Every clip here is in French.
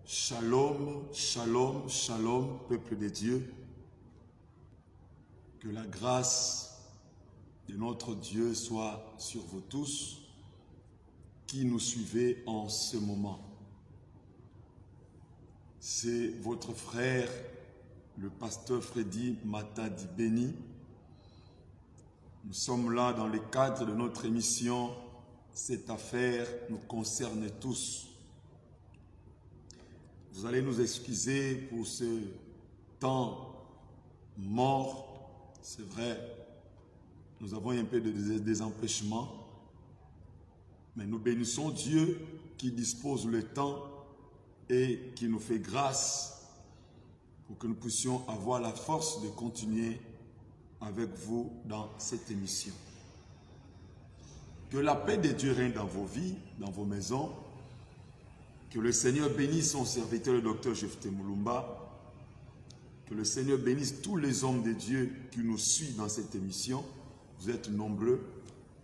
Shalom, shalom, shalom, peuple de Dieu. Que la grâce de notre Dieu soit sur vous tous qui nous suivez en ce moment. C'est votre frère, le pasteur Freddy Matadi Béni. Nous sommes là dans le cadre de notre émission « Cette affaire nous concerne tous ». Vous allez nous excuser pour ce temps mort. C'est vrai, nous avons un peu des empêchements, mais nous bénissons Dieu qui dispose le temps et qui nous fait grâce pour que nous puissions avoir la force de continuer avec vous dans cette émission. Que la paix de Dieu règne dans vos vies, dans vos maisons. Que le Seigneur bénisse son serviteur, le docteur Jephté Moulumba. Que le Seigneur bénisse tous les hommes de Dieu qui nous suivent dans cette émission. Vous êtes nombreux.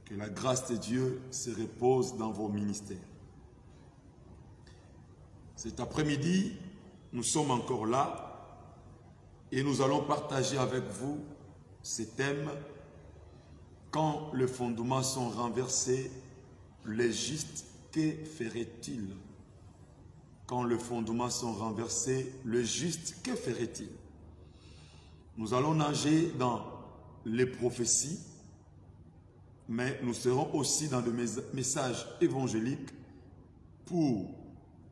Que la grâce de Dieu se repose dans vos ministères. Cet après-midi, nous sommes encore là et nous allons partager avec vous ce thème. Quand les fondements sont renversés, les justes, que ferait-il? Quand les fondements sont renversés, le juste, que ferait-il? Nous allons nager dans les prophéties, mais nous serons aussi dans des messages évangéliques pour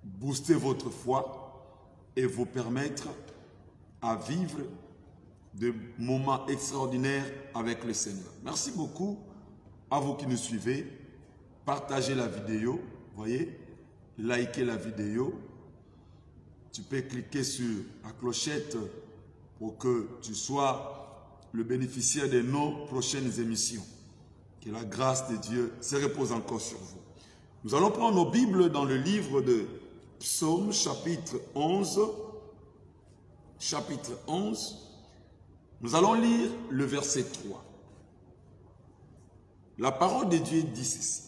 booster votre foi et vous permettre à vivre des moments extraordinaires avec le Seigneur. Merci beaucoup à vous qui nous suivez. Partagez la vidéo, voyez, likez la vidéo. Tu peux cliquer sur la clochette pour que tu sois le bénéficiaire de nos prochaines émissions. Que la grâce de Dieu se repose encore sur vous. Nous allons prendre nos Bibles dans le livre de Psaume, chapitre 11. Chapitre 11. Nous allons lire le verset 3. La parole de Dieu dit ceci.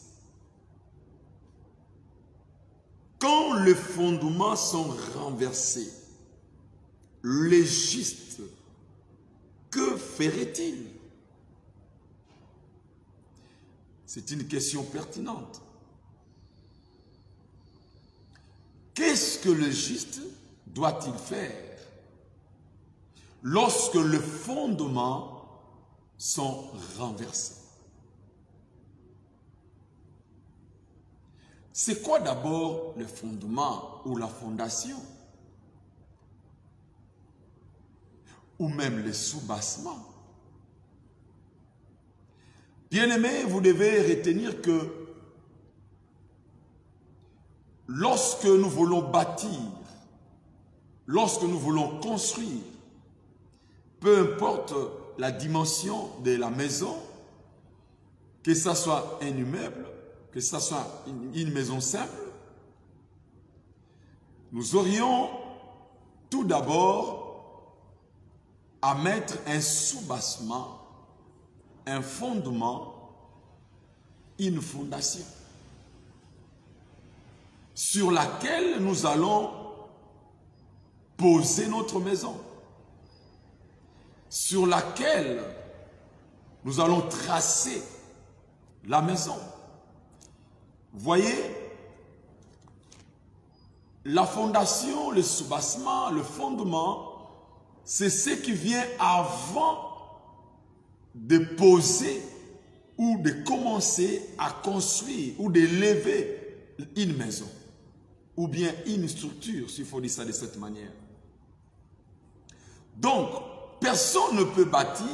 Quand les fondements sont renversés, les justes, que ferait-il? C'est une question pertinente. Qu'est-ce que le juste doit-il faire lorsque les fondements sont renversés? C'est quoi d'abord le fondement ou la fondation? Ou même le soubassement? Bien-aimés, vous devez retenir que lorsque nous voulons bâtir, lorsque nous voulons construire, peu importe la dimension de la maison, que ce soit un immeuble, que ce soit une maison simple, nous aurions tout d'abord à mettre un soubassement, un fondement, une fondation sur laquelle nous allons poser notre maison, sur laquelle nous allons tracer la maison. Voyez, la fondation, le soubassement, le fondement, c'est ce qui vient avant de poser ou de commencer à construire ou de lever une maison ou bien une structure, s'il faut dire ça de cette manière. Donc, personne ne peut bâtir,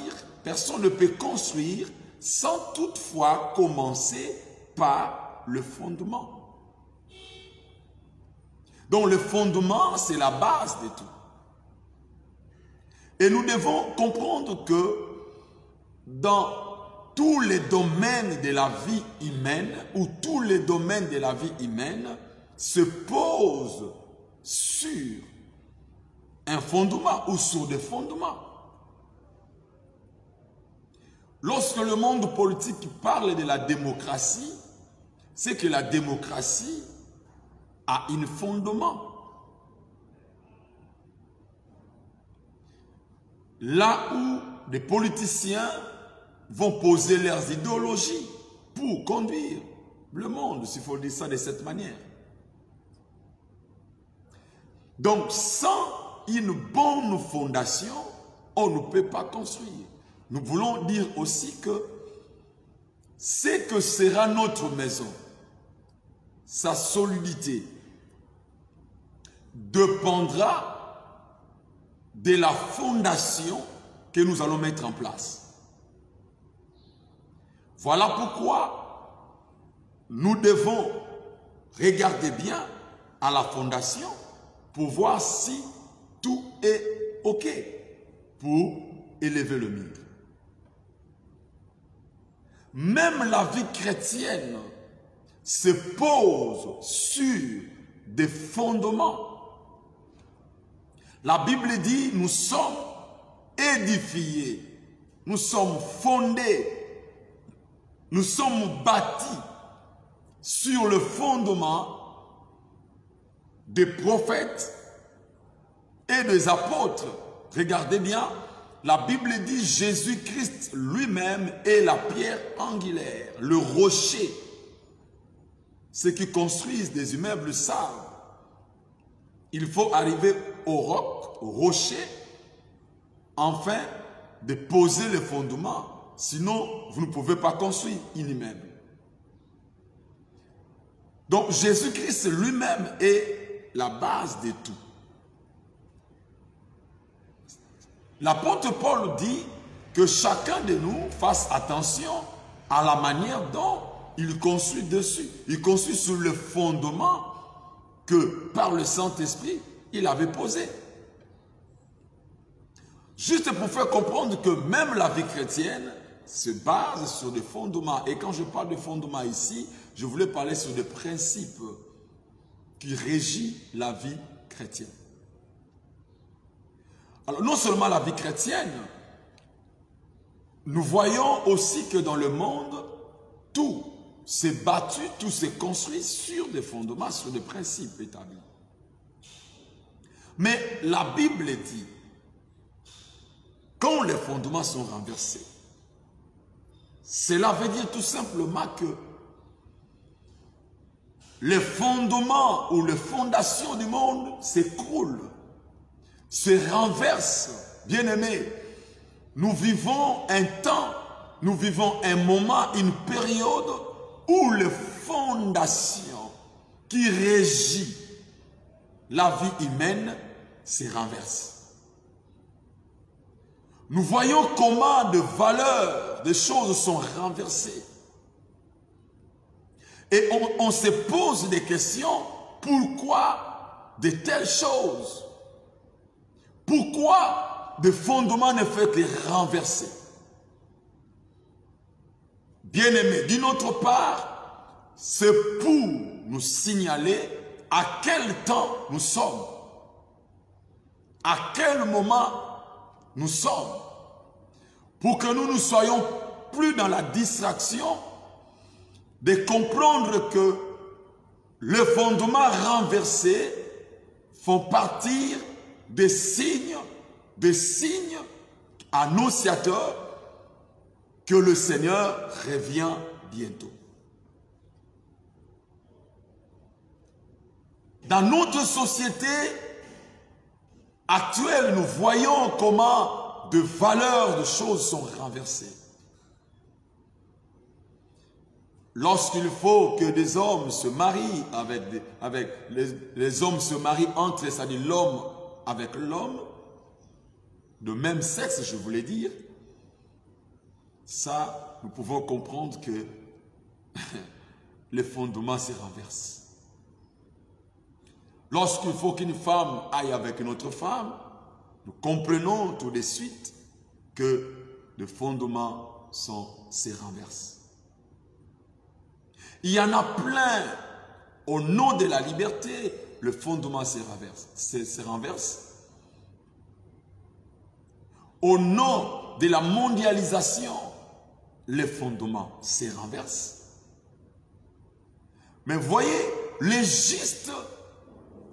personne ne peut construire sans toutefois commencer par le fondement. Donc le fondement, c'est la base de tout. Et nous devons comprendre que dans tous les domaines de la vie humaine, ou tous les domaines de la vie humaine, se posent sur un fondement ou sur des fondements. Lorsque le monde politique parle de la démocratie, c'est que la démocratie a un fondement. là où des politiciens vont poser leurs idéologies pour conduire le monde, s'il faut dire ça de cette manière. Donc, sans une bonne fondation, on ne peut pas construire. Nous voulons dire aussi que ce que sera notre maison, sa solidité, dépendra de la fondation que nous allons mettre en place. Voilà pourquoi nous devons regarder bien à la fondation pour voir si tout est OK pour élever le mur. Même la vie chrétienne se pose sur des fondements. La Bible dit, nous sommes édifiés, nous sommes fondés, nous sommes bâtis sur le fondement des prophètes et des apôtres. Regardez bien, la Bible dit Jésus-Christ lui-même est la pierre angulaire, le rocher. Ceux qui construisent des immeubles savent. Il faut arriver au roc, au rocher, afin de poser les fondements. Sinon, vous ne pouvez pas construire un immeuble. Donc, Jésus-Christ lui-même est la base de tout. L'apôtre Paul dit que chacun de nous fasse attention à la manière dont il construit dessus. Il construit sur le fondement que par le Saint-Esprit, il avait posé. Juste pour faire comprendre que même la vie chrétienne se base sur des fondements. Et quand je parle de fondements ici, je voulais parler sur des principes qui régissent la vie chrétienne. Alors, non seulement la vie chrétienne, nous voyons aussi que dans le monde, tout s'est battu, tout s'est construit sur des fondements, sur des principes établis. Mais la Bible dit, quand les fondements sont renversés, cela veut dire tout simplement que les fondements ou les fondations du monde s'écroulent, se renversent. Bien-aimés, nous vivons un temps, nous vivons un moment, une période où les fondations qui régissent la vie humaine se renversent. Nous voyons comment de valeurs, des choses sont renversées. Et on se pose des questions, pourquoi de telles choses? Pourquoi des fondements ne fait que renverser? Bien-aimés, d'une autre part, c'est pour nous signaler à quel temps nous sommes, à quel moment nous sommes, pour que nous ne soyons plus dans la distraction de comprendre que les fondements renversés font partie des signes annonciateurs que le Seigneur revient bientôt. Dans notre société actuelle, nous voyons comment de valeurs, de choses sont renversées. Lorsqu'il faut que des hommes se marient les hommes se marient entre, c'est-à-dire l'homme avec l'homme, de même sexe, je voulais dire, ça, nous pouvons comprendre que les fondements se renversent. Lorsqu'il faut qu'une femme aille avec une autre femme, nous comprenons tout de suite que les fondements se renversent. Il y en a plein. Au nom de la liberté, le fondement se renverse. Au nom de la mondialisation, les fondements se renversent. Mais voyez, les justes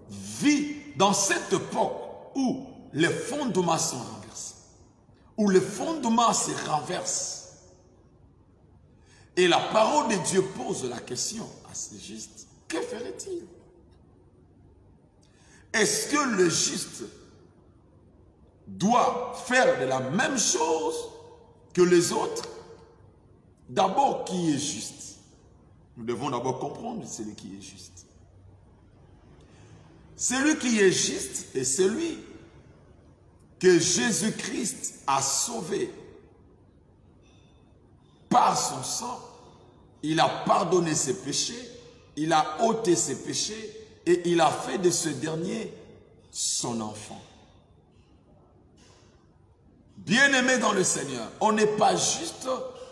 vivent dans cette époque où les fondements sont renversés. où le fondement se renverse. Et la parole de Dieu pose la question à ce juste, que ferait-il? Est-ce que le juste doit faire de la même chose que les autres? D'abord, qui est juste? Nous devons d'abord comprendre celui qui est juste. Celui qui est juste est celui que Jésus-Christ a sauvé par son sang. Il a pardonné ses péchés, il a ôté ses péchés et il a fait de ce dernier son enfant. Bien-aimé dans le Seigneur, on n'est pas juste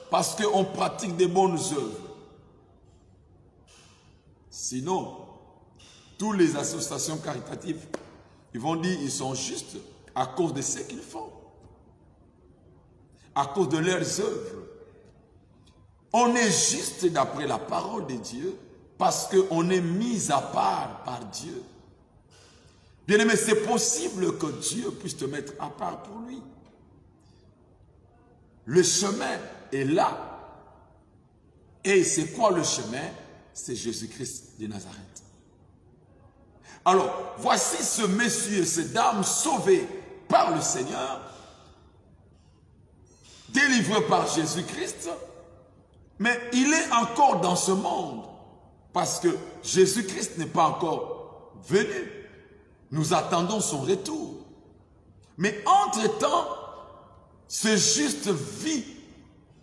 parce qu'on pratique des bonnes œuvres. Sinon, toutes les associations caritatives, ils vont dire qu'ils sont justes à cause de ce qu'ils font, à cause de leurs œuvres. On est juste d'après la parole de Dieu parce qu'on est mis à part par Dieu. Bien-aimé, c'est possible que Dieu puisse te mettre à part pour lui. Le chemin est là. Et c'est quoi le chemin? C'est Jésus-Christ de Nazareth. Alors, voici ce monsieur, cette dame sauvée par le Seigneur, délivré par Jésus-Christ, mais il est encore dans ce monde parce que Jésus-Christ n'est pas encore venu. Nous attendons son retour. Mais entre-temps, ce juste vit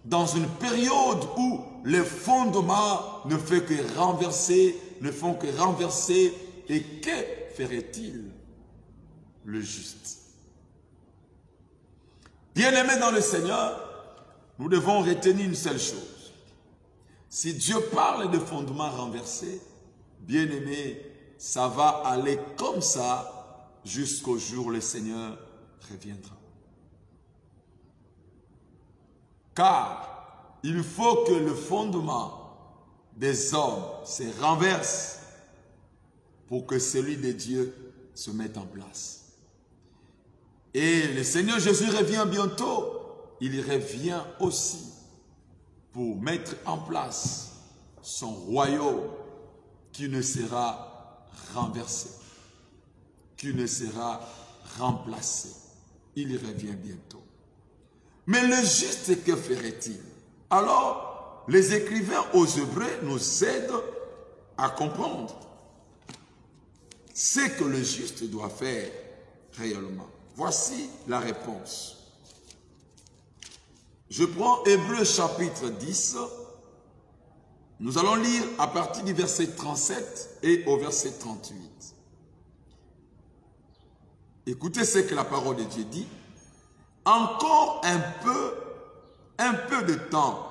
dans une période où les fondements ne font que renverser, et que ferait-il le juste? Bien-aimés dans le Seigneur, nous devons retenir une seule chose. Si Dieu parle de fondements renversés, bien-aimés, ça va aller comme ça jusqu'au jour où le Seigneur reviendra. Car il faut que le fondement des hommes se renverse pour que celui de Dieu se mette en place. Et le Seigneur Jésus revient bientôt. Il revient aussi pour mettre en place son royaume qui ne sera renversé, qui ne sera remplacé. Il revient bientôt. Mais le juste, que ferait-il? Alors, les écrivains aux Hébreux nous aident à comprendre ce que le juste doit faire réellement. Voici la réponse. Je prends Hébreux chapitre 10. Nous allons lire à partir du verset 37 et au verset 38. Écoutez ce que la parole de Dieu dit. Encore un peu de temps,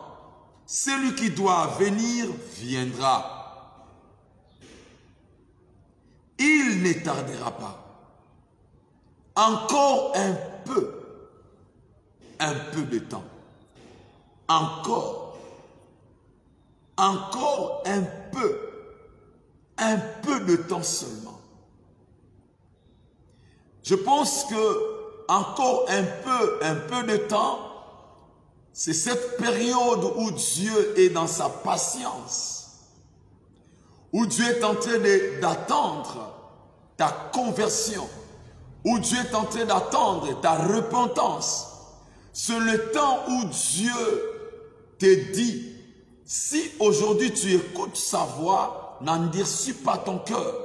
celui qui doit venir viendra. Il ne tardera pas. Encore un peu de temps. Encore un peu de temps seulement. Je pense que encore un peu de temps, c'est cette période où Dieu est dans sa patience, où Dieu est en train d'attendre ta conversion, où Dieu est en train d'attendre ta repentance. C'est le temps où Dieu te dit, si aujourd'hui tu écoutes sa voix, n'endurcis pas ton cœur.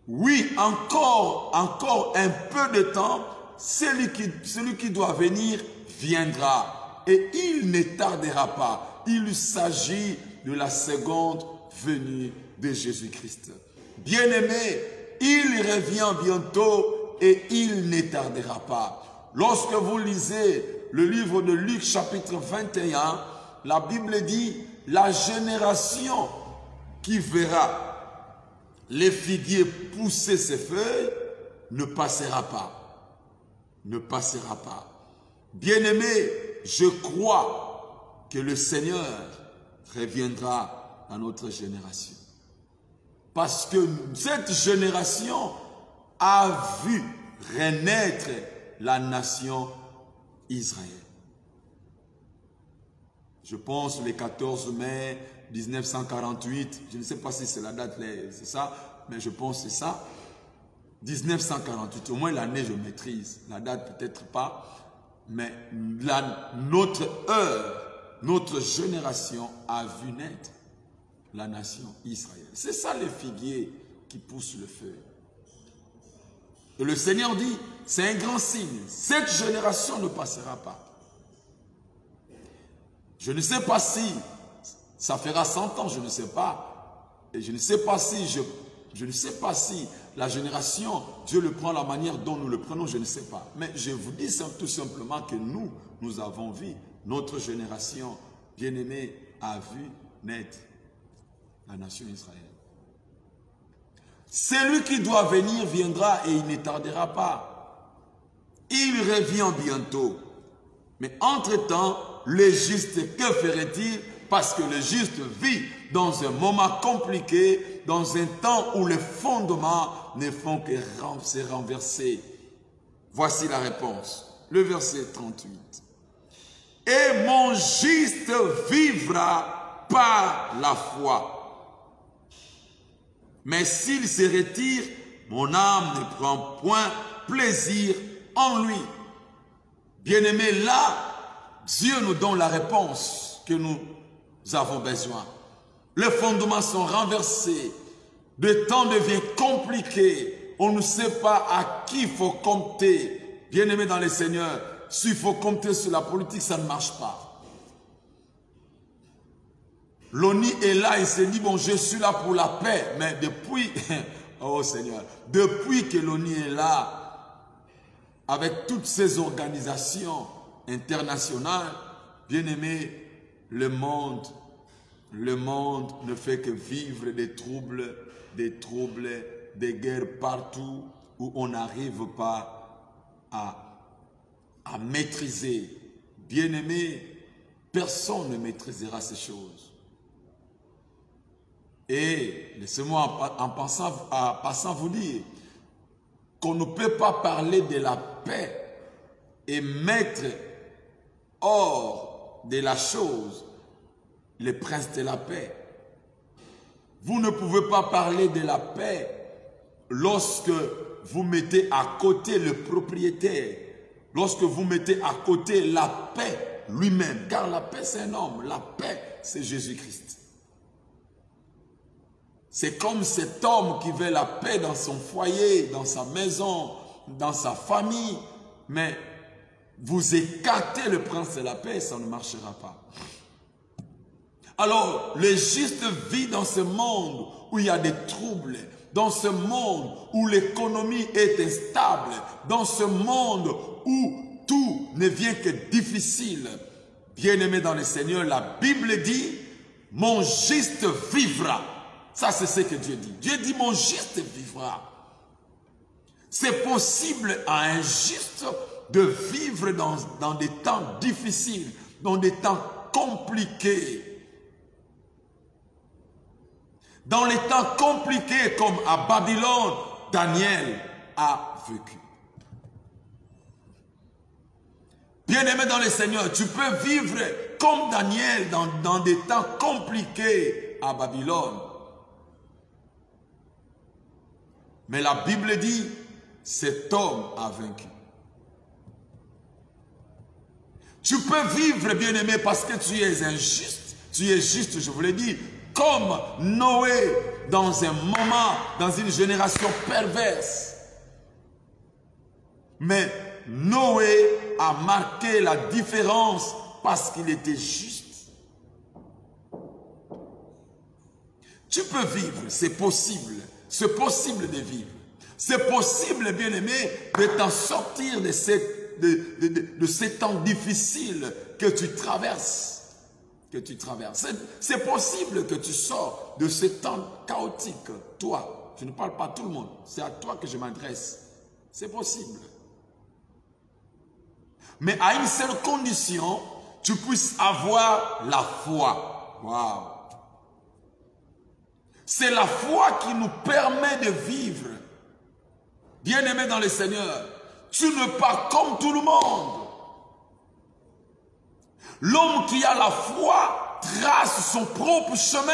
Oui, encore un peu de temps, celui qui doit venir viendra. Et il ne tardera pas. Il s'agit de la seconde venue de Jésus-Christ. Bien-aimé, il revient bientôt et il ne tardera pas. Lorsque vous lisez le livre de Luc chapitre 21, la Bible dit, la génération qui verra les figuiers pousser ses feuilles ne passera pas. Ne passera pas. Bien-aimé, je crois que le Seigneur reviendra à notre génération. Parce que cette génération a vu renaître la nation Israël. Je pense le 14 mai 1948, je ne sais pas si c'est la date, c'est ça, mais je pense que c'est ça. 1948, au moins l'année je maîtrise, la date peut-être pas, mais notre heure, notre génération a vu naître la nation Israël. C'est ça le figuier qui pousse le feu. Et le Seigneur dit, c'est un grand signe, cette génération ne passera pas. Je ne sais pas si ça fera 100 ans, je ne sais pas. Et je ne sais pas si, je ne sais pas si la génération, Dieu le prend la manière dont nous le prenons, je ne sais pas. Mais je vous dis tout simplement que nous avons vu, notre génération bien-aimée a vu naître la nation Israël. Celui qui doit venir viendra et il ne tardera pas. Il revient bientôt. Mais entre-temps, le juste, que ferait-il? Parce que le juste vit dans un moment compliqué, dans un temps où les fondements ne font que se renverser. Voici la réponse. Le verset 38. Et mon juste vivra par la foi. Mais s'il se retire, mon âme ne prend point plaisir en lui. Bien-aimé, là, Dieu nous donne la réponse que nous avons besoin. Les fondements sont renversés. Le temps devient compliqué. On ne sait pas à qui il faut compter. Bien-aimé dans le Seigneur, s'il faut compter sur la politique, ça ne marche pas. L'ONU est là, il s'est dit, bon, je suis là pour la paix. Mais depuis, oh Seigneur, depuis que l'ONU est là, avec toutes ces organisations internationales, bien-aimés, le monde ne fait que vivre des troubles, des guerres partout où on n'arrive pas à maîtriser. Bien-aimés, personne ne maîtrisera ces choses. Et laissez-moi en passant vous dire qu'on ne peut pas parler de la paix et mettre hors de la chose le prince de la paix. Vous ne pouvez pas parler de la paix lorsque vous mettez à côté le propriétaire, lorsque vous mettez à côté la paix lui-même, car la paix c'est un homme, la paix c'est Jésus-Christ. C'est comme cet homme qui veut la paix dans son foyer, dans sa maison, dans sa famille, mais vous écartez le prince de la paix, ça ne marchera pas. Alors, le juste vit dans ce monde où il y a des troubles, dans ce monde où l'économie est instable, dans ce monde où tout ne vient que difficile. Bien-aimé dans le Seigneur, la Bible dit, mon juste vivra. Ça, c'est ce que Dieu dit. Dieu dit, mon juste vivra. C'est possible à un juste de vivre dans des temps difficiles, dans des temps compliqués. Dans les temps compliqués comme à Babylone, Daniel a vécu. Bien-aimé dans le Seigneur, tu peux vivre comme Daniel dans des temps compliqués à Babylone. Mais la Bible dit, cet homme a vaincu. Tu peux vivre, bien-aimé, parce que tu es injuste. Tu es juste, je vous l'ai dit, comme Noé dans un moment, dans une génération perverse. Mais Noé a marqué la différence parce qu'il était juste. Tu peux vivre, c'est possible. C'est possible de vivre. C'est possible, bien-aimé, de t'en sortir de ces temps difficiles que tu traverses. C'est possible que tu sors de ces temps chaotiques. Toi, je ne parle pas à tout le monde. C'est à toi que je m'adresse. C'est possible. Mais à une seule condition, tu puisses avoir la foi. Waouh! C'est la foi qui nous permet de vivre. Bien-aimé dans le Seigneur, tu ne pars comme tout le monde. L'homme qui a la foi trace son propre chemin.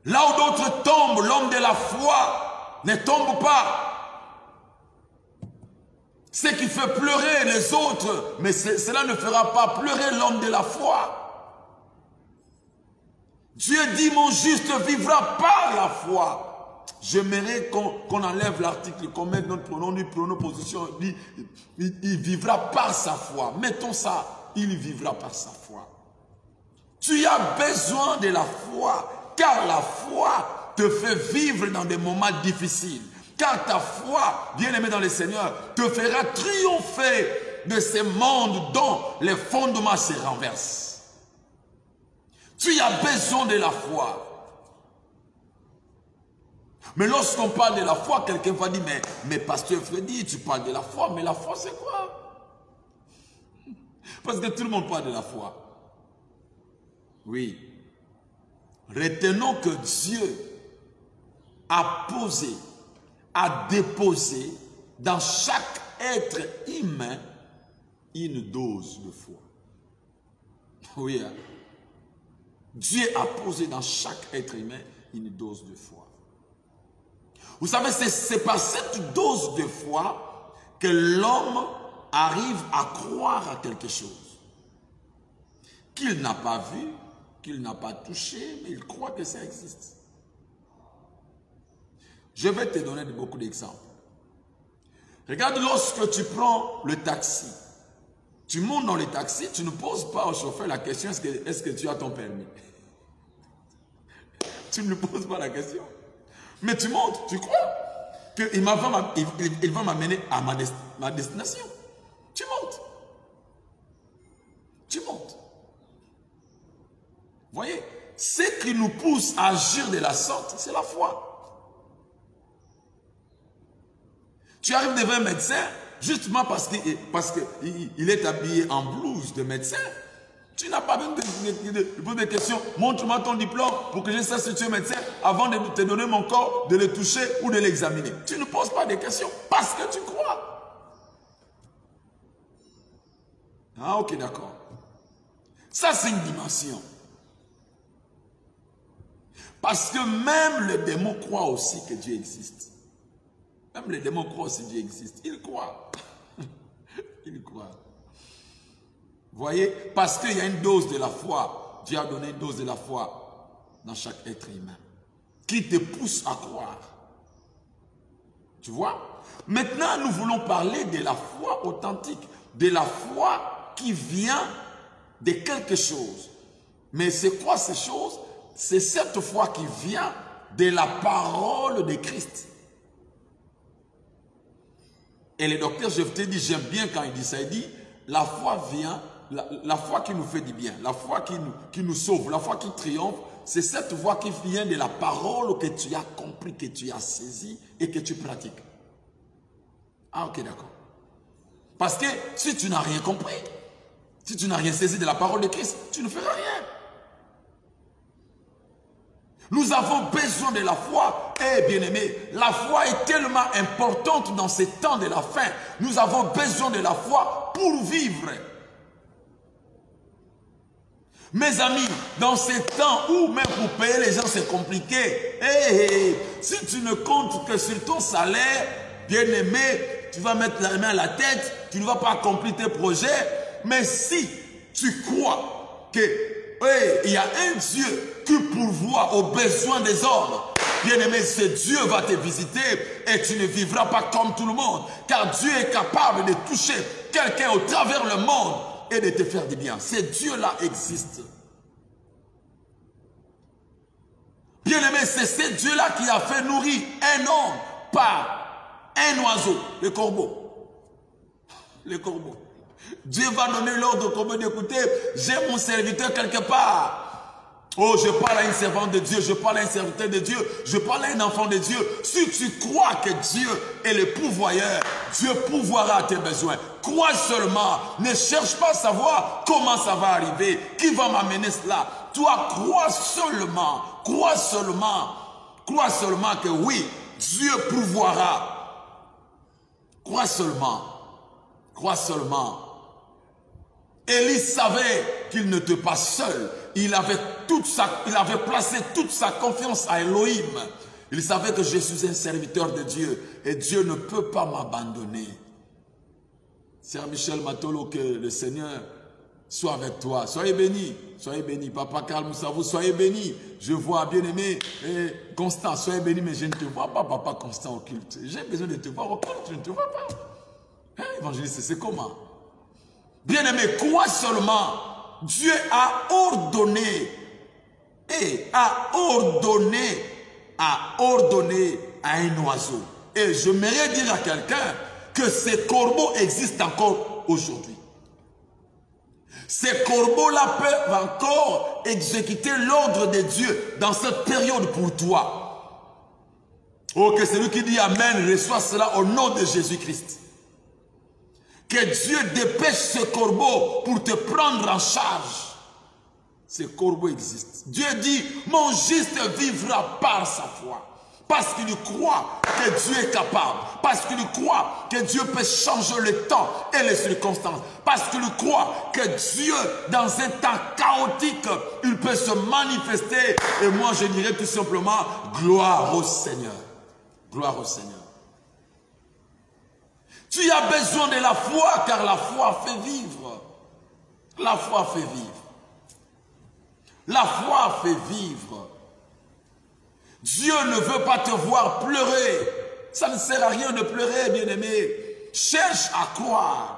Là où d'autres tombent, l'homme de la foi ne tombe pas. Ce qui fait pleurer les autres, mais cela ne fera pas pleurer l'homme de la foi. Dieu dit, mon juste vivra par la foi. J'aimerais qu'on enlève l'article, qu'on mette notre pronom, nous prenons position, il vivra par sa foi. Mettons ça, il vivra par sa foi. Tu as besoin de la foi, car la foi te fait vivre dans des moments difficiles. Car ta foi, bien-aimé dans le Seigneur, te fera triompher de ces mondes dont les fondements se renversent. Tu as besoin de la foi. Mais lorsqu'on parle de la foi, quelqu'un va dire, mais pasteur Freddy, tu parles de la foi, mais la foi c'est quoi? Parce que tout le monde parle de la foi. Oui. Retenons que Dieu a posé, a déposé dans chaque être humain une dose de foi. Oui, hein? Dieu a posé dans chaque être humain une dose de foi. Vous savez, c'est par cette dose de foi que l'homme arrive à croire à quelque chose qu'il n'a pas vu, qu'il n'a pas touché, mais il croit que ça existe. Je vais te donner beaucoup d'exemples. Regarde, lorsque tu prends le taxi, tu montes dans le taxi, tu ne poses pas au chauffeur la question, est-ce que tu as ton permis? Tu ne poses pas la question. Mais tu montes, tu crois qu'il va m'amener à ma destination. Tu montes. Tu montes. Voyez, ce qui nous pousse à agir de la sorte, c'est la foi. Tu arrives devant un médecin, justement parce qu'il est habillé en blouse de médecin. Tu n'as pas besoin de poser des questions. Montre-moi ton diplôme pour que je sache si tu es médecin avant de te donner mon corps, de le toucher ou de l'examiner. Tu ne poses pas de questions parce que tu crois. Ah, ok, d'accord. Ça, c'est une dimension. Parce que même les démons croient aussi que Dieu existe. Même les démons croient aussi que Dieu existe. Ils croient. Ils croient. Voyez, parce qu'il y a une dose de la foi. Dieu a donné une dose de la foi dans chaque être humain qui te pousse à croire. Tu vois? Maintenant, nous voulons parler de la foi authentique, de la foi qui vient de quelque chose. Mais c'est quoi ces choses? C'est cette foi qui vient de la parole de Christ. Et le docteur, je te dis, j'aime bien quand il dit ça, il dit, la foi vient, la foi qui nous fait du bien, la foi qui nous sauve, la foi qui triomphe, c'est cette foi qui vient de la parole que tu as compris, que tu as saisi et que tu pratiques. Ah, ok, d'accord. Parce que si tu n'as rien compris, si tu n'as rien saisi de la parole de Christ, tu ne feras rien. Nous avons besoin de la foi. Eh bien aimé, la foi est tellement importante dans ces temps de la fin. Nous avons besoin de la foi pour vivre. Mes amis, dans ces temps où même pour payer les gens c'est compliqué, si tu ne comptes que sur ton salaire, bien aimé, tu vas mettre la main à la tête, tu ne vas pas accomplir tes projets. Mais si tu crois que il y a un Dieu qui pourvoit aux besoins des hommes, bien aimé, ce Dieu va te visiter et tu ne vivras pas comme tout le monde. Car Dieu est capable de toucher quelqu'un au travers le monde et de te faire du bien. Ce Dieu-là existe. Bien aimé, c'est ce Dieu-là qui a fait nourrir un homme par un oiseau, le corbeau. Le corbeau. Dieu va donner l'ordre au corbeau d'écouter, j'ai mon serviteur quelque part. Oh, je parle à une servante de Dieu, je parle à un serviteur de Dieu, je parle à un enfant de Dieu. Si tu crois que Dieu est le pourvoyeur, Dieu pourvoira à tes besoins. Crois seulement, ne cherche pas à savoir comment ça va arriver, qui va m'amener cela. Toi, crois seulement que oui, Dieu pourvoira. Crois seulement Élie savait qu'il n'était pas seul. Il avait placé toute sa confiance à Elohim. Il savait que je suis un serviteur de Dieu et Dieu ne peut pas m'abandonner. Sœur Michel Matolo, que le Seigneur soit avec toi. Soyez bénis. Soyez bénis. Papa Karl Moussavou, soyez bénis. Je vois bien-aimé Constant, soyez bénis, mais je ne te vois pas, Papa Constant, au culte. J'ai besoin de te voir au culte, je ne te vois pas. Hein, évangéliste, c'est comment? Bien-aimé, quoi seulement? Dieu a ordonné à un oiseau. Et j'aimerais dire à quelqu'un que ces corbeaux existent encore aujourd'hui. Ces corbeaux-là peuvent encore exécuter l'ordre de Dieu dans cette période pour toi. Oh, que celui qui dit Amen reçoit cela au nom de Jésus-Christ. Que Dieu dépêche ce corbeau pour te prendre en charge. Ces corbeaux existent. Dieu dit, mon juste vivra par sa foi. Parce qu'il croit que Dieu est capable. Parce qu'il croit que Dieu peut changer le temps et les circonstances. Parce qu'il croit que Dieu, dans un temps chaotique, il peut se manifester. Et moi, je dirais tout simplement, gloire au Seigneur. Gloire au Seigneur. Tu as besoin de la foi, car la foi fait vivre. La foi fait vivre. La foi fait vivre. Dieu ne veut pas te voir pleurer. Ça ne sert à rien de pleurer, bien-aimé. Cherche à croire.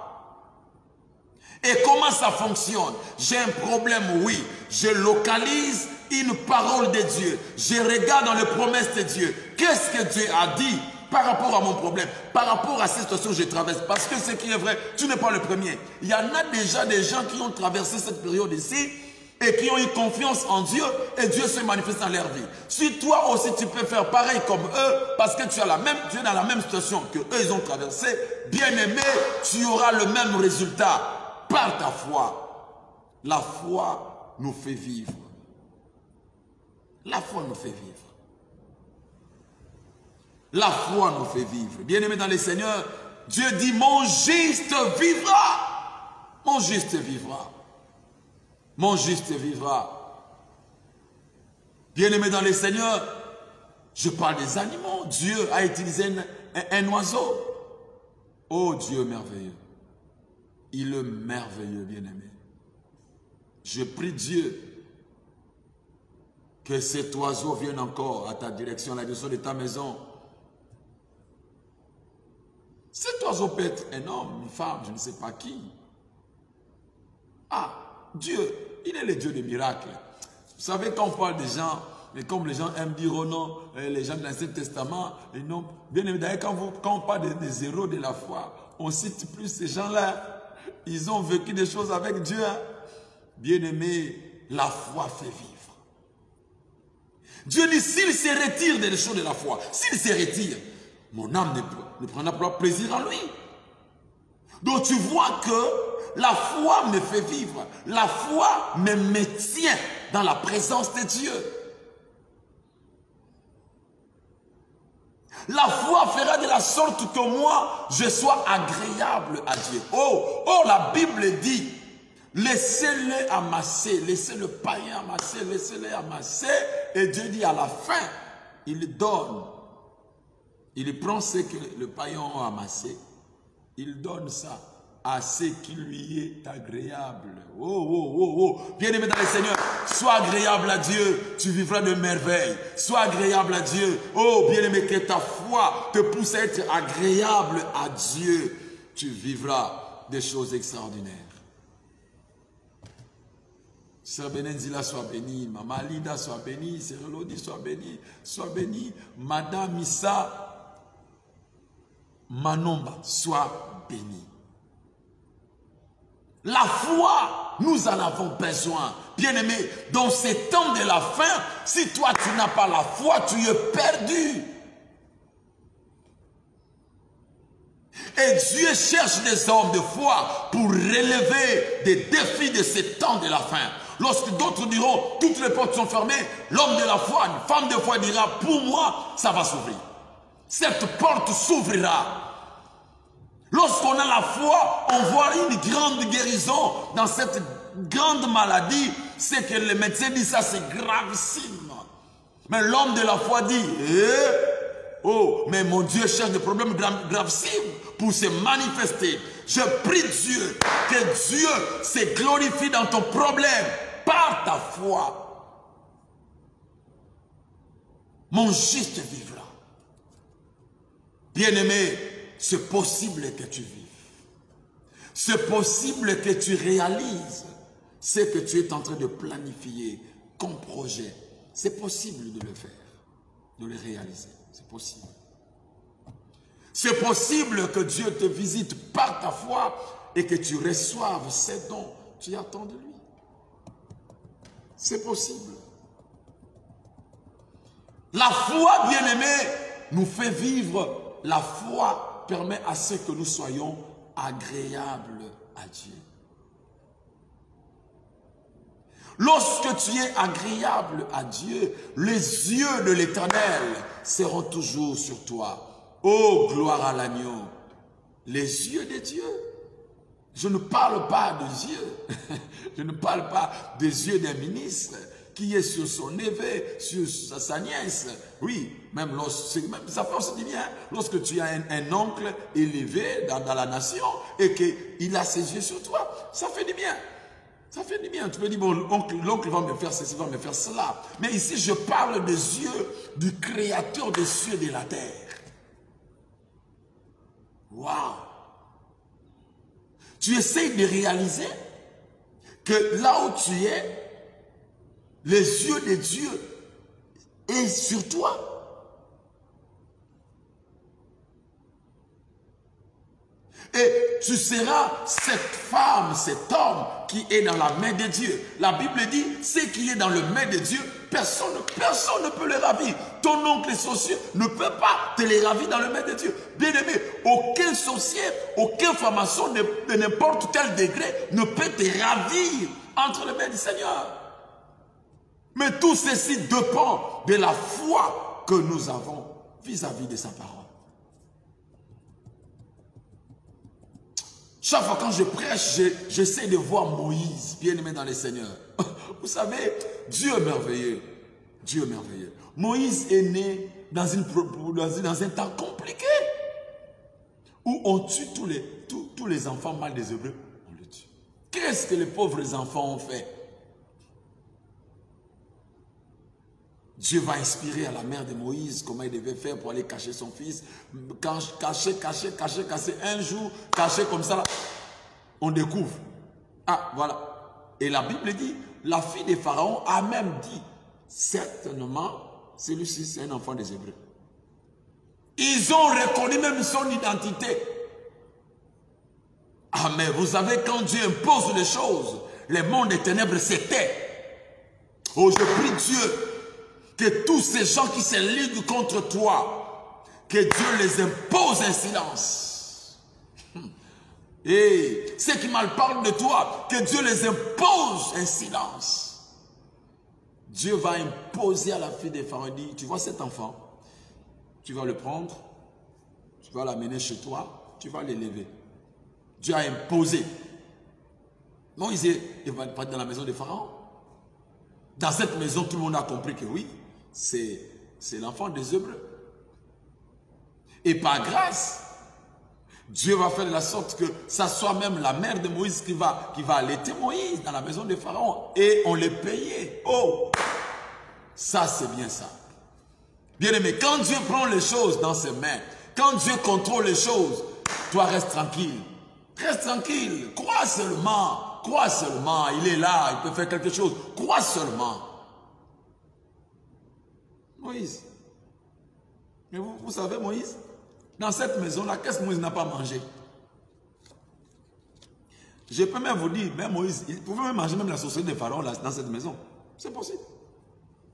Et comment ça fonctionne? J'ai un problème, oui. Je localise une parole de Dieu. Je regarde dans les promesses de Dieu. Qu'est-ce que Dieu a dit par rapport à mon problème, par rapport à cette situation que je traverse? Parce que ce qui est vrai, tu n'es pas le premier. Il y en a déjà des gens qui ont traversé cette période ici et qui ont eu confiance en Dieu et Dieu se manifeste dans leur vie. Si toi aussi tu peux faire pareil comme eux, parce que tu es dans la même situation que eux ils ont traversé, bien aimé, tu auras le même résultat par ta foi. La foi nous fait vivre. La foi nous fait vivre. La foi nous fait vivre. Bien-aimé dans le Seigneur, Dieu dit, mon juste vivra. Mon juste vivra. Mon juste vivra. Bien-aimé dans le Seigneur, je parle des animaux. Dieu a utilisé un oiseau. Oh Dieu merveilleux. Il est merveilleux, bien-aimé. Je prie Dieu que cet oiseau vienne encore à ta direction, à la direction de ta maison. Cet oiseau peut être un homme, une femme, je ne sais pas qui. Ah, Dieu, il est le Dieu des miracles. Vous savez, quand on parle des gens, mais comme les gens aiment dire, oh non, les gens de l'Ancien Testament, et non, bien évidemment, quand on parle des héros de la foi, on cite plus ces gens-là. Ils ont vécu des choses avec Dieu. Hein? Bien aimé, la foi fait vivre. Dieu dit, s'il se retire des choses de la foi, s'il se retire, mon âme ne prendra pas plaisir en lui. Donc tu vois que la foi me fait vivre. La foi me maintient dans la présence de Dieu. La foi fera de la sorte que moi, je sois agréable à Dieu. Oh, la Bible dit, laissez-les amasser, laissez le païen amasser, laissez-les amasser. Et Dieu dit à la fin, il donne. Il prend ce que le païen a amassé, il donne ça à ce qui lui est agréable. Bien-aimé dans le Seigneur, sois agréable à Dieu, tu vivras de merveilles. Sois agréable à Dieu. Oh, bien-aimé, que ta foi te pousse à être agréable à Dieu. Tu vivras des choses extraordinaires. Sœur Benenzila soit bénie, Maman Linda soit bénie, Sœur Elodie soit bénie, Madame Issa Manomba soit bénie. La foi, nous en avons besoin. Bien-aimé, dans ces temps de la fin, si toi tu n'as pas la foi, tu es perdu. Et Dieu cherche des hommes de foi pour relever des défis de ces temps de la fin. Lorsque d'autres diront, toutes les portes sont fermées, l'homme de la foi, une femme de foi dira, pour moi, ça va s'ouvrir. Cette porte s'ouvrira. Lorsqu'on a la foi, on voit une grande guérison dans cette grande maladie. C'est que les médecins disent ça, c'est gravissime. Mais l'homme de la foi dit, oh, mais mon Dieu cherche des problèmes gravissimes pour se manifester. Je prie Dieu, que Dieu se glorifie dans ton problème par ta foi. Mon juste vivra. Bien-aimé, c'est possible que tu vives. C'est possible que tu réalises ce que tu es en train de planifier comme projet. C'est possible de le faire, de le réaliser. C'est possible. C'est possible que Dieu te visite par ta foi et que tu reçoives ces dons. Tu attends de lui. C'est possible. La foi, bien-aimé, nous fait vivre. La foi permet à ce que nous soyons agréables à Dieu. Lorsque tu es agréable à Dieu, les yeux de l'Éternel seront toujours sur toi. Oh, gloire à l'agneau. Les yeux de Dieu. Je ne parle pas de Dieu. Je ne parle pas des yeux d'un ministre qui est sur son neveu, sur sa nièce. Oui, même ça fait aussi du bien. Lorsque tu as un oncle élevé dans la nation et qu'il a ses yeux sur toi, ça fait du bien. Ça fait du bien. Tu peux dire, bon, l'oncle va me faire ceci, va me faire cela. Mais ici, je parle des yeux du Créateur des cieux et de la terre. Waouh! Tu essaies de réaliser que là où tu es, les yeux de Dieu est sur toi. Et tu seras cette femme, cet homme qui est dans la main de Dieu. La Bible dit, ce qui est dans le main de Dieu, personne ne peut le ravir. Ton oncle sorcier ne peut pas te les ravir dans le main de Dieu. Bien-aimé, aucun sorcier, aucun franc-maçon de n'importe quel degré ne peut te ravir entre les mains du Seigneur. Mais tout ceci dépend de la foi que nous avons vis-à-vis de sa parole. Chaque fois quand je prêche, j'essaie de voir Moïse, bien-aimé dans le Seigneur. Vous savez, Dieu est merveilleux. Dieu est merveilleux. Moïse est né dans un temps compliqué, où on tue tous les enfants mâles des Hébreux. On les tue. Qu'est-ce que les pauvres enfants ont fait? Dieu va inspirer à la mère de Moïse comment il devait faire pour aller cacher son fils. Cacher. Un jour, cacher comme ça, on découvre. Ah, voilà. Et la Bible dit, la fille de Pharaon a même dit, certainement, celui-ci c'est un enfant des Hébreux. Ils ont reconnu même son identité. Ah, mais vous savez, quand Dieu impose les choses, les mondes des ténèbres s'étaient. Oh, je prie Dieu que tous ces gens qui se liguent contre toi, que Dieu les impose un silence. Et ceux qui mal parlent de toi, que Dieu les impose un silence. Dieu va imposer à la fille des Pharaons, dit, tu vois cet enfant, tu vas le prendre, tu vas l'amener chez toi, tu vas l'élever. Dieu a imposé. Moïse, il va être dans la maison des Pharaons. Dans cette maison, tout le monde a compris que oui, c'est l'enfant des Hébreux. Et par grâce, Dieu va faire de la sorte que ça soit même la mère de Moïse qui va allaiter Moïse dans la maison des Pharaons. Et on les payait. Oh, ça c'est bien ça. Bien aimé, quand Dieu prend les choses dans ses mains, quand Dieu contrôle les choses, toi reste tranquille. Reste tranquille. Crois seulement. Crois seulement. Il est là, il peut faire quelque chose. Crois seulement. Moïse. Mais vous savez, Moïse, dans cette maison-là, qu'est-ce que Moïse n'a pas mangé? Je peux même vous dire, même Moïse, il pouvait même manger même la sorcellerie des pharaons là, dans cette maison. C'est possible.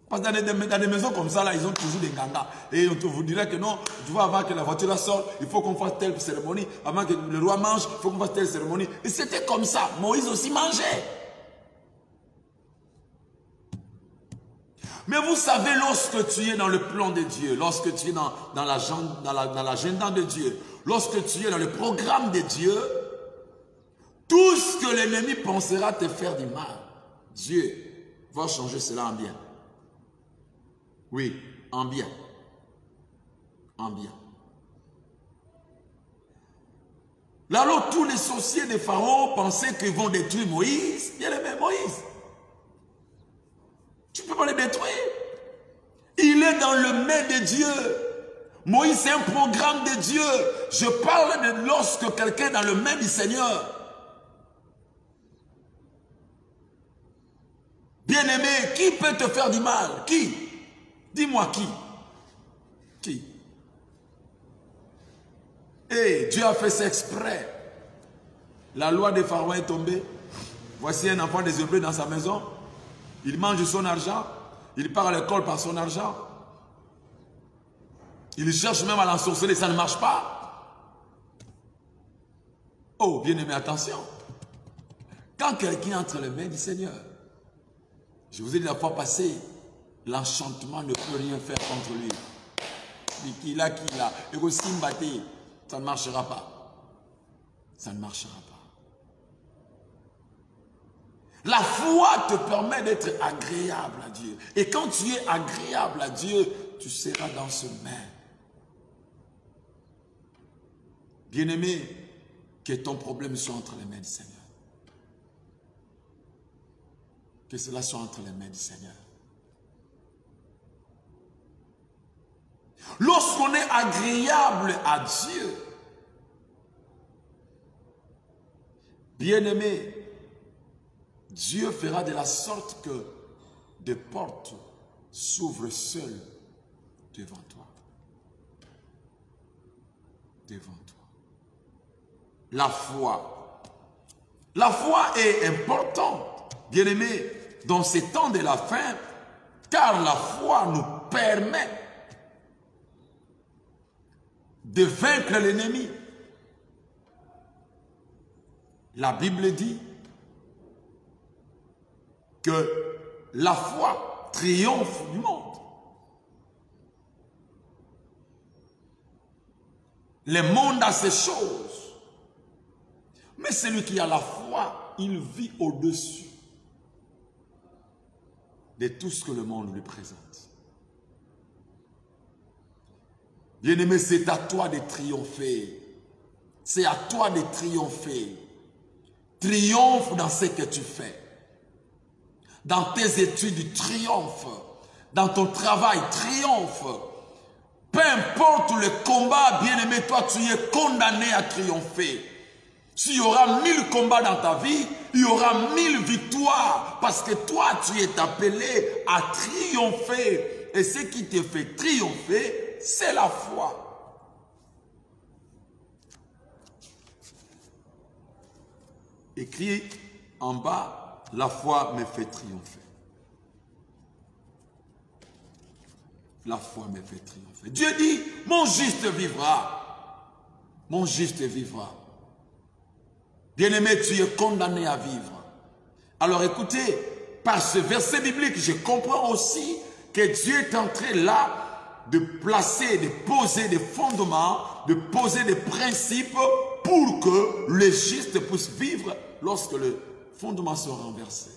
Parce que dans des maisons comme ça, là, ils ont toujours des gangas. Et on vous dirait que non, tu vois, avant que la voiture sorte, il faut qu'on fasse telle cérémonie. Avant que le roi mange, il faut qu'on fasse telle cérémonie. Et c'était comme ça. Moïse aussi mangeait. Mais vous savez, lorsque tu es dans le plan de Dieu, lorsque tu es dans l'agenda de Dieu, lorsque tu es dans le programme de Dieu, tout ce que l'ennemi pensera te faire du mal, Dieu va changer cela en bien. Oui, en bien. En bien. Là, alors, tous les sorciers de Pharaon pensaient qu'ils vont détruire Moïse. Bien aimé, Moïse. Tu ne peux pas le détruire. Il est dans le main de Dieu. Moïse, c'est un programme de Dieu. Je parle de lorsque quelqu'un est dans le main du Seigneur. Bien-aimé, qui peut te faire du mal? Qui? Dis-moi qui? Qui? Et Dieu a fait ça exprès. La loi de Pharaon est tombée. Voici un enfant des Hébreux dans sa maison. Il mange son argent. Il part à l'école par son argent. Il cherche même à l'ensorceler, ça ne marche pas. Oh, bien-aimé, attention. Quand quelqu'un entre les mains du Seigneur, je vous ai dit la fois passée, l'enchantement ne peut rien faire contre lui. Qu'il a, et que Simbaté, ça ne marchera pas. Ça ne marchera pas. La foi te permet d'être agréable à Dieu. Et quand tu es agréable à Dieu, tu seras dans ce main. Bien-aimé, que ton problème soit entre les mains du Seigneur. Que cela soit entre les mains du Seigneur. Lorsqu'on est agréable à Dieu, bien-aimé, Dieu fera de la sorte que des portes s'ouvrent seules devant toi. Devant toi. La foi. La foi est importante, bien-aimé, dans ces temps de la fin, car la foi nous permet de vaincre l'ennemi. La Bible dit que la foi triomphe du monde. Le monde a ses choses. Mais celui qui a la foi, il vit au-dessus de tout ce que le monde lui présente. Bien-aimé, c'est à toi de triompher. C'est à toi de triompher. Triomphe dans ce que tu fais. Dans tes études, triomphe. Dans ton travail, triomphe. Peu importe le combat, bien-aimé, toi, tu es condamné à triompher. S'il y aura 1000 combats dans ta vie, il y aura 1000 victoires. Parce que toi, tu es appelé à triompher. Et ce qui te fait triompher, c'est la foi. Écrit en bas, la foi me fait triompher. La foi me fait triompher. Dieu dit, mon juste vivra. Mon juste vivra. Bien-aimé, tu es condamné à vivre. Alors écoutez, par ce verset biblique, je comprends aussi que Dieu est en train là de placer, de poser des fondements, de poser des principes pour que les justes puissent vivre lorsque les fondements sont renversés.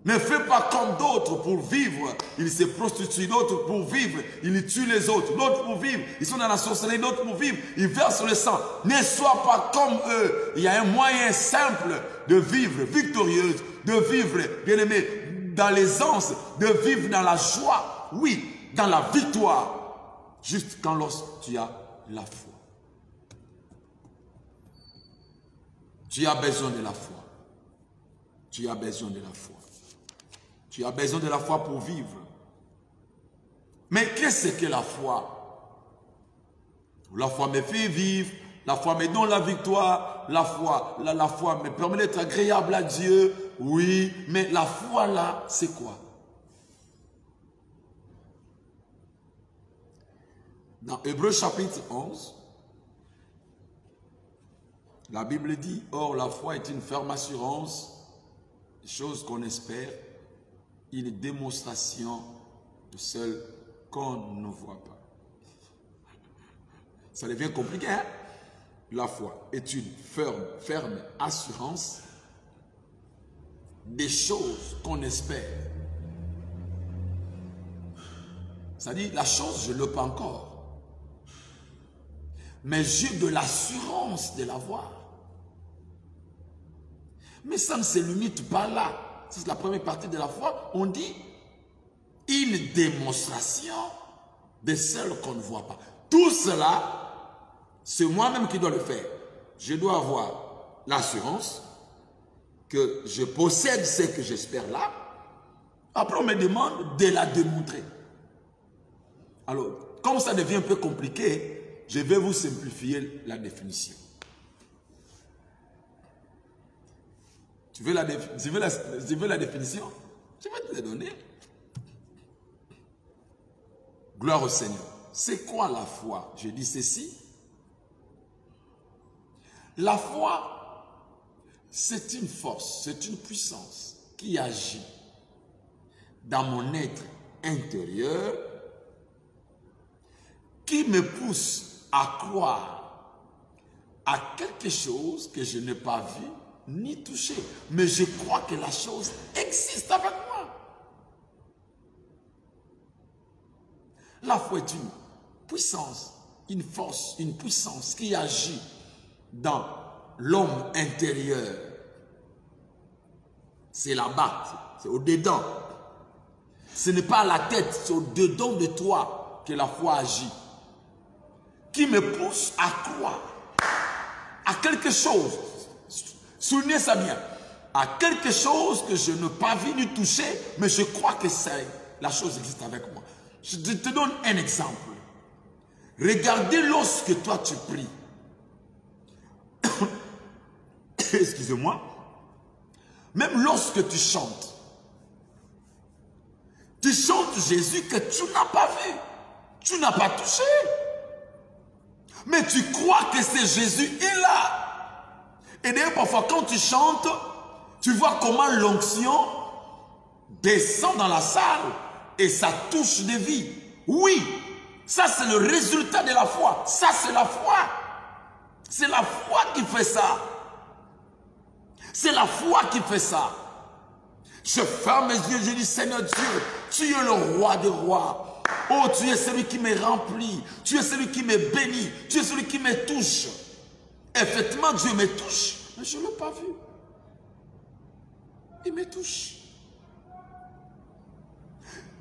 Ne fais pas comme d'autres pour vivre. Ils se prostituent, d'autres pour vivre. Ils tuent les autres, d'autres pour vivre. Ils sont dans la sorcellerie, d'autres pour vivre. Ils versent le sang. Ne sois pas comme eux. Il y a un moyen simple de vivre victorieuse, de vivre, bien-aimé, dans l'aisance, de vivre dans la joie. Oui, dans la victoire. Juste quand lorsque tu as la foi. Tu as besoin de la foi. Tu as besoin de la foi. Tu as besoin de la foi pour vivre. Mais qu'est-ce que la foi? La foi me fait vivre, la foi me donne la victoire, la foi me permet d'être agréable à Dieu. Oui, mais la foi là, c'est quoi? Dans Hébreux chapitre 11, la Bible dit, or la foi est une ferme assurance, des choses qu'on espère, une démonstration de celle qu'on ne voit pas. Ça devient compliqué, hein? La foi est une ferme assurance des choses qu'on espère. C'est-à-dire, la chose, je ne l'ai pas encore. Mais j'ai de l'assurance de l'avoir. Mais ça ne se limite pas là. C'est la première partie de la foi. On dit une démonstration de celle qu'on ne voit pas. Tout cela, c'est moi-même qui dois le faire. Je dois avoir l'assurance que je possède ce que j'espère là. Après, on me demande de la démontrer. Alors, comme ça devient un peu compliqué, je vais vous simplifier la définition. Tu veux la définition? Je vais te la donner. Gloire au Seigneur. C'est quoi la foi? Je dis ceci. La foi, c'est une force, c'est une puissance qui agit dans mon être intérieur, qui me pousse à croire à quelque chose que je n'ai pas vu ni touché. Mais je crois que la chose existe avec moi. La foi est une puissance, une force, une puissance qui agit dans l'homme intérieur. C'est là-bas, c'est au-dedans. Ce n'est pas à la tête, c'est au-dedans de toi que la foi agit. Qui me pousse à croire à quelque chose. Souvenez ça bien. À quelque chose que je n'ai pas vu ni touché, mais je crois que la chose existe avec moi. Je te donne un exemple. Regardez lorsque toi tu pries. Excusez-moi. Même lorsque tu chantes Jésus que tu n'as pas vu, tu n'as pas touché. Mais tu crois que c'est Jésus est là. Et d'ailleurs, parfois, quand tu chantes, tu vois comment l'onction descend dans la salle et ça touche des vies. Oui, ça c'est le résultat de la foi. Ça c'est la foi. C'est la foi qui fait ça. C'est la foi qui fait ça. Je ferme mes yeux, je dis Seigneur Dieu, tu es le roi des rois. Oh, tu es celui qui me remplit. Tu es celui qui me bénit. Tu es celui qui me touche. Effectivement, Dieu me touche. Mais je ne l'ai pas vu. Il me touche.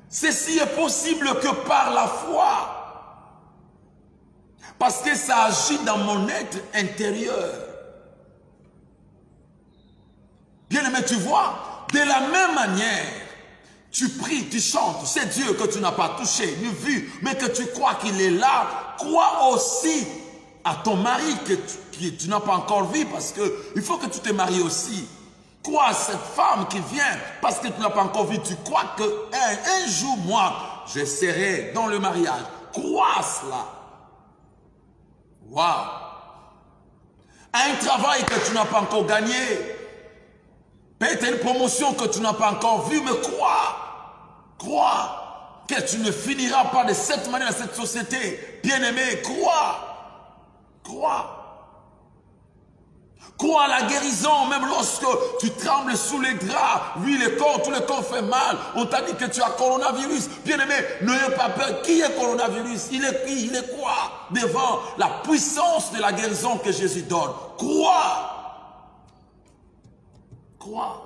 Ceci est possible que par la foi. Parce que ça agit dans mon être intérieur. Bien-aimé, tu vois, de la même manière, tu pries, tu chantes, c'est Dieu que tu n'as pas touché, ni vu, mais que tu crois qu'il est là. Crois aussi à ton mari que tu n'as pas encore vu, parce qu'il faut que tu te maries aussi. Crois à cette femme qui vient, parce que tu n'as pas encore vu. Tu crois qu'un jour, moi, je serai dans le mariage. Crois à cela. Waouh! Un travail que tu n'as pas encore gagné. Peut-être une promotion que tu n'as pas encore vue, mais crois. Crois que tu ne finiras pas de cette manière dans cette société. Bien-aimé, crois. Crois. Crois à la guérison, même lorsque tu trembles sous les draps. Oui, tout le corps fait mal. On t'a dit que tu as coronavirus. Bien-aimé, n'ayez pas peur. Qui est coronavirus? Il est qui? Il est quoi? Devant la puissance de la guérison que Jésus donne. Crois. Crois.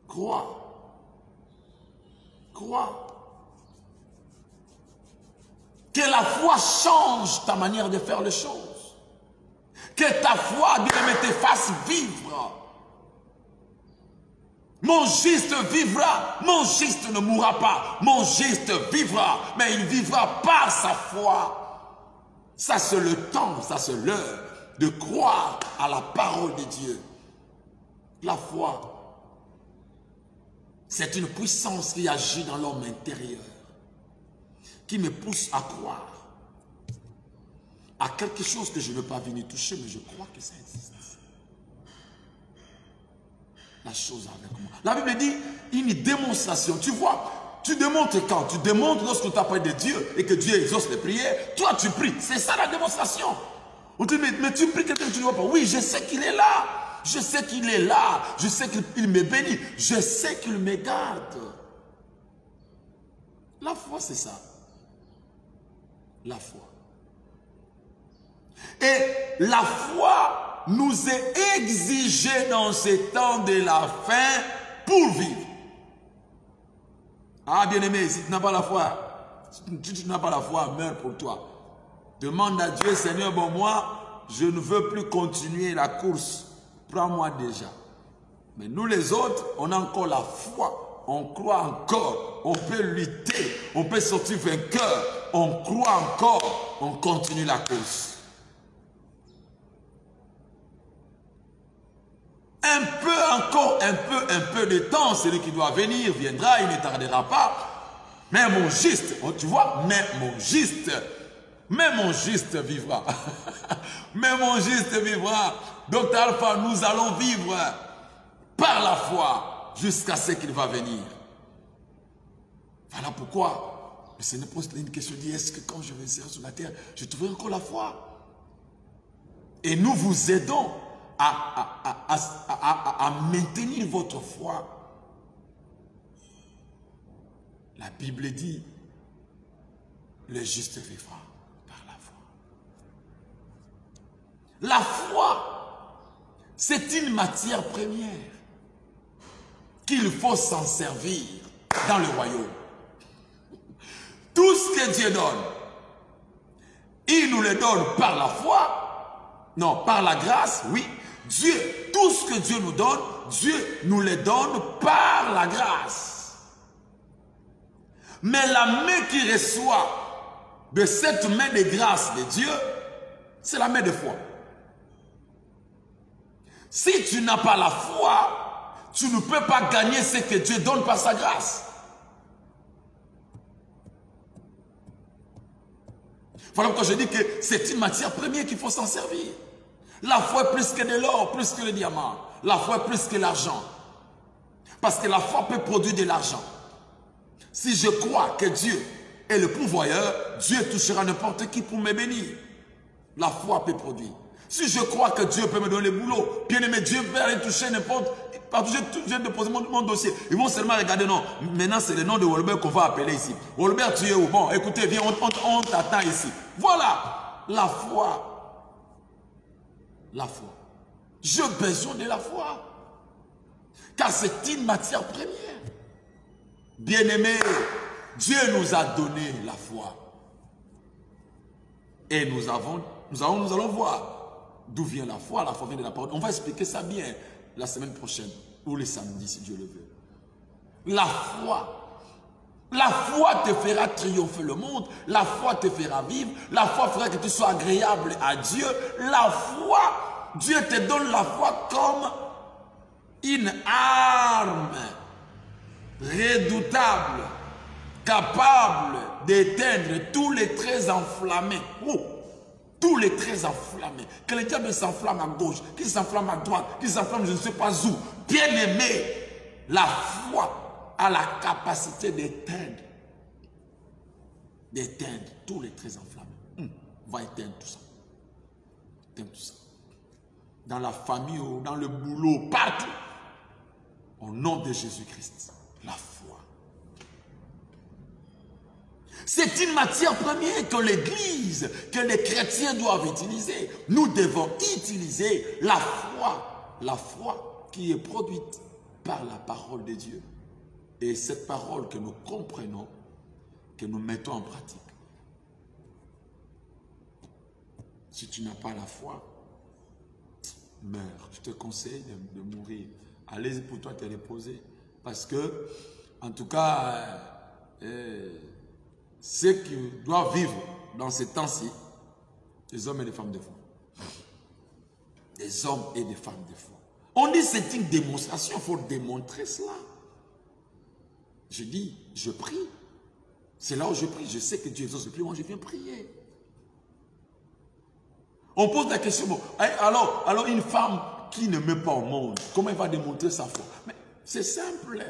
Crois. Crois. Que la foi change ta manière de faire les choses. Que ta foi, bien-aimé, te fasse vivre. Mon juste vivra, mon juste ne mourra pas. Mon juste vivra, mais il vivra par sa foi. Ça c'est le temps, ça c'est l'heure de croire à la parole de Dieu. La foi, c'est une puissance qui agit dans l'homme intérieur, qui me pousse à croire à quelque chose que je n'ai pas vu ni toucher, mais je crois que ça existe. la chose avec moi. La Bible dit une démonstration. Tu vois, tu démontres quand? Tu démontres lorsque tu as parlé de Dieu et que Dieu exauce les prières. Toi, tu pries. C'est ça la démonstration. On te dit, mais tu pries quelqu'un que tu ne vois pas. Oui, je sais qu'il est là. Je sais qu'il est là. Je sais qu'il me bénit. Je sais qu'il me garde. La foi, c'est ça. La foi. Et la foi nous est exigée dans ces temps de la fin pour vivre. Ah, bien-aimé, si tu n'as pas la foi, si tu n'as pas la foi, meurs pour toi. Demande à Dieu, Seigneur, bon, moi, je ne veux plus continuer la course. Prends-moi déjà. Mais nous les autres, on a encore la foi. On croit encore. On peut lutter. On peut sortir vainqueur. On croit encore. On continue la course. Un peu encore, un peu de temps, celui qui doit venir viendra, il ne tardera pas. Mais mon juste, tu vois, mais mon juste vivra. Mais mon juste vivra. Docteur Alpha, nous allons vivre par la foi jusqu'à ce qu'il va venir. Voilà pourquoi le Seigneur pose une question, dit, est-ce que quand je vais sur la terre, je trouverai encore la foi? Et nous vous aidons à maintenir votre foi. La Bible dit, le juste vivra par la foi. La foi, c'est une matière première qu'il faut s'en servir dans le royaume. Tout ce que Dieu donne, il nous le donne par la foi, non, par la grâce, oui. Dieu, tout ce que Dieu nous donne, Dieu nous le donne par la grâce. Mais la main qui reçoit de cette main de grâce de Dieu, c'est la main de foi. Si tu n'as pas la foi, tu ne peux pas gagner ce que Dieu donne par sa grâce. Voilà pourquoi je dis que c'est une matière première qu'il faut s'en servir. La foi est plus que de l'or, plus que le diamant. La foi est plus que l'argent. Parce que la foi peut produire de l'argent. Si je crois que Dieu est le pourvoyeur, Dieu touchera n'importe qui pour me bénir. La foi peut produire. Si je crois que Dieu peut me donner le boulot, bien aimé, Dieu peut aller toucher n'importe. Partout, je viens de poser mon dossier. Ils vont seulement regarder, non. Maintenant, c'est le nom de Wolbert qu'on va appeler ici. Wolbert, tu es où? Bon, écoutez, viens, on t'attend ici. Voilà, la foi. La foi. J'ai besoin de la foi. Car c'est une matière première. Bien-aimé, Dieu nous a donné la foi. Et nous allons voir d'où vient la foi. La foi vient de la parole. On va expliquer ça bien la semaine prochaine ou le samedi si Dieu le veut. La foi. La foi te fera triompher le monde. La foi te fera vivre. La foi fera que tu sois agréable à Dieu. La foi, Dieu te donne la foi comme une arme redoutable, capable d'éteindre tous les traits enflammés. Oh, tous les traits enflammés. Que le diable s'enflamme à gauche, qu'il s'enflamme à droite, qu'il s'enflamme je ne sais pas où. Bien aimé, la foi a la capacité d'éteindre tous les traits enflammés. On va éteindre tout ça. Éteindre tout ça. Dans la famille ou dans le boulot, partout. Au nom de Jésus-Christ, la foi. C'est une matière première que l'Église, que les chrétiens doivent utiliser. Nous devons utiliser la foi qui est produite par la parole de Dieu. Et cette parole que nous comprenons, que nous mettons en pratique. Si tu n'as pas la foi, meurs. Je te conseille de mourir. Allez pour toi te reposer. Parce que, en tout cas, ceux qui doivent vivre dans ces temps-ci, des hommes et des femmes de foi. Des hommes et des femmes de foi. On dit que c'est une démonstration, il faut démontrer cela. Je dis, je prie. C'est là où je prie. Je sais que Dieu exauce le prie, moi je viens prier. On pose la question, bon, alors une femme qui ne met pas au monde, comment il va démontrer sa foi? Mais c'est simple,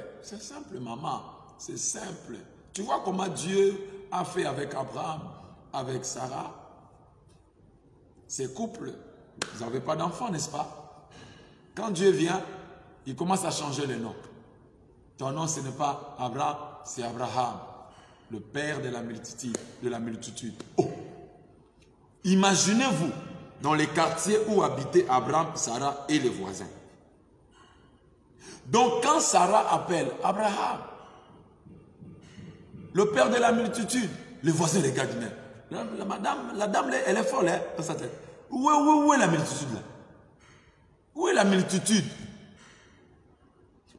maman, c'est simple. Tu vois comment Dieu a fait avec Abraham, avec Sarah? Ces couples, vous n'avez pas d'enfants, n'est-ce pas? Quand Dieu vient, il commence à changer les noms. Ton nom, ce n'est pas Abraham, c'est Abraham, le père de la multitude. Oh! Imaginez-vous dans les quartiers où habitaient Abraham, Sarah et les voisins. Donc quand Sarah appelle Abraham, le père de la multitude, les voisins les gardent. La dame, elle est folle, hein, dans sa tête. Où est la multitude là? Où est la multitude?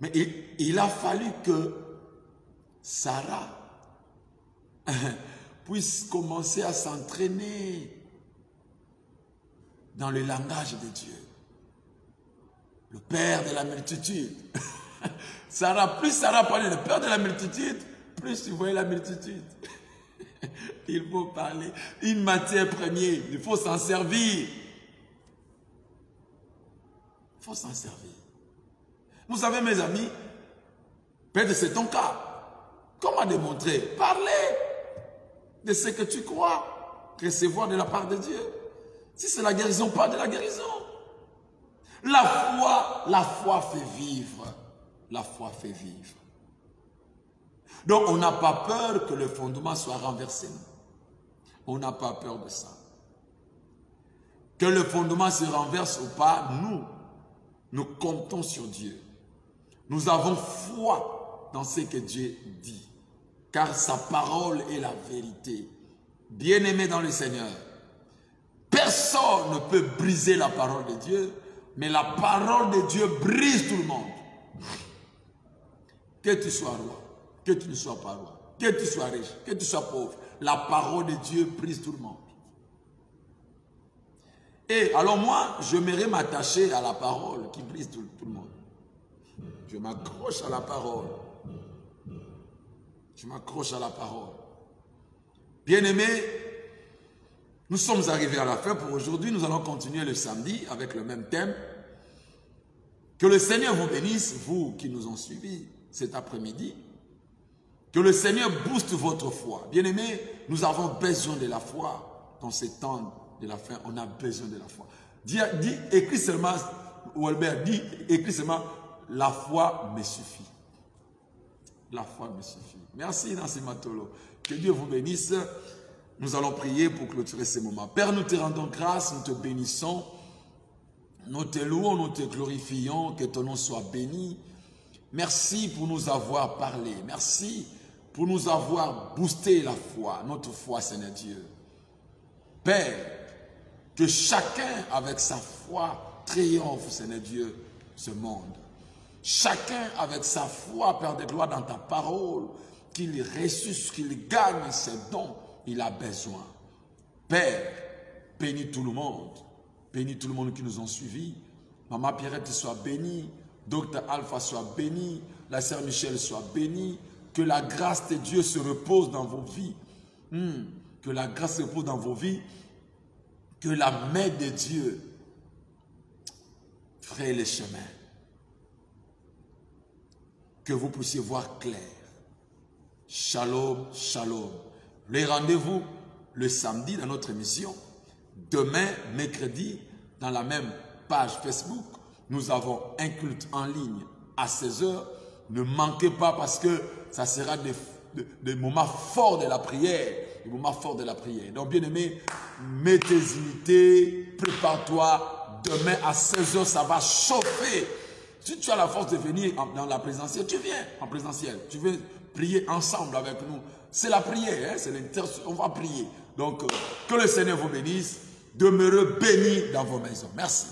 Mais il a fallu que Sarah puisse commencer à s'entraîner dans le langage de Dieu. Le père de la multitude. Plus Sarah parlait le père de la multitude, plus tu voyais la multitude. Il faut parler. Une matière première, il faut s'en servir. Il faut s'en servir. Vous savez, mes amis, peut-être c'est ton cas. Comment démontrer? Parler de ce que tu crois, recevoir de la part de Dieu. Si c'est la guérison, parle de la guérison. La foi fait vivre. La foi fait vivre. Donc, on n'a pas peur que le fondement soit renversé. On n'a pas peur de ça. Que le fondement se renverse ou pas, nous comptons sur Dieu. Nous avons foi dans ce que Dieu dit. Car sa parole est la vérité. Bien-aimé dans le Seigneur, personne ne peut briser la parole de Dieu, mais la parole de Dieu brise tout le monde. Que tu sois roi, que tu ne sois pas roi, que tu sois riche, que tu sois pauvre, la parole de Dieu brise tout le monde. Et alors moi, j'aimerais m'attacher à la parole qui brise tout le monde. Je m'accroche à la parole. Je m'accroche à la parole. Bien-aimés, nous sommes arrivés à la fin pour aujourd'hui. Nous allons continuer le samedi avec le même thème. Que le Seigneur vous bénisse, vous qui nous ont suivis cet après-midi. Que le Seigneur booste votre foi. Bien-aimés, nous avons besoin de la foi dans ces temps de la fin. On a besoin de la foi. Écris seulement, ou Albert, écris seulement, la foi me suffit. La foi me suffit. Merci Nancy Matolo. Que Dieu vous bénisse. Nous allons prier pour clôturer ces moments. Père, nous te rendons grâce, nous te bénissons. Nous te louons, nous te glorifions. Que ton nom soit béni. Merci pour nous avoir parlé. Merci pour nous avoir boosté la foi, notre foi, Seigneur Dieu. Père, que chacun avec sa foi triomphe, Seigneur Dieu, ce monde. Chacun avec sa foi, Père de gloire, dans ta parole, qu'il ressuscite, qu'il gagne ses dons, il a besoin. Père, bénis tout le monde. Bénis tout le monde qui nous ont suivis. Maman Pierrette soit bénie. Docteur Alpha soit béni. La sœur Michel soit bénie. Que la grâce de Dieu se repose dans vos vies. Que la grâce se repose dans vos vies. Que la main de Dieu fraye les chemins. Que vous puissiez voir clair. Shalom, shalom. Les rendez-vous le samedi dans notre émission. Demain, mercredi, dans la même page Facebook, nous avons un culte en ligne à 16 h. Ne manquez pas parce que ça sera des moments forts de la prière. Des moments forts de la prière. Donc, bien aimé, mets tes unités, prépare-toi. Demain à 16 h, ça va chauffer. Si tu as la force de venir dans la présentielle, tu viens en présentiel. Tu veux prier ensemble avec nous. C'est la prière, hein? C'est l'intercession. On va prier. Donc, que le Seigneur vous bénisse. Demeurez bénis dans vos maisons. Merci.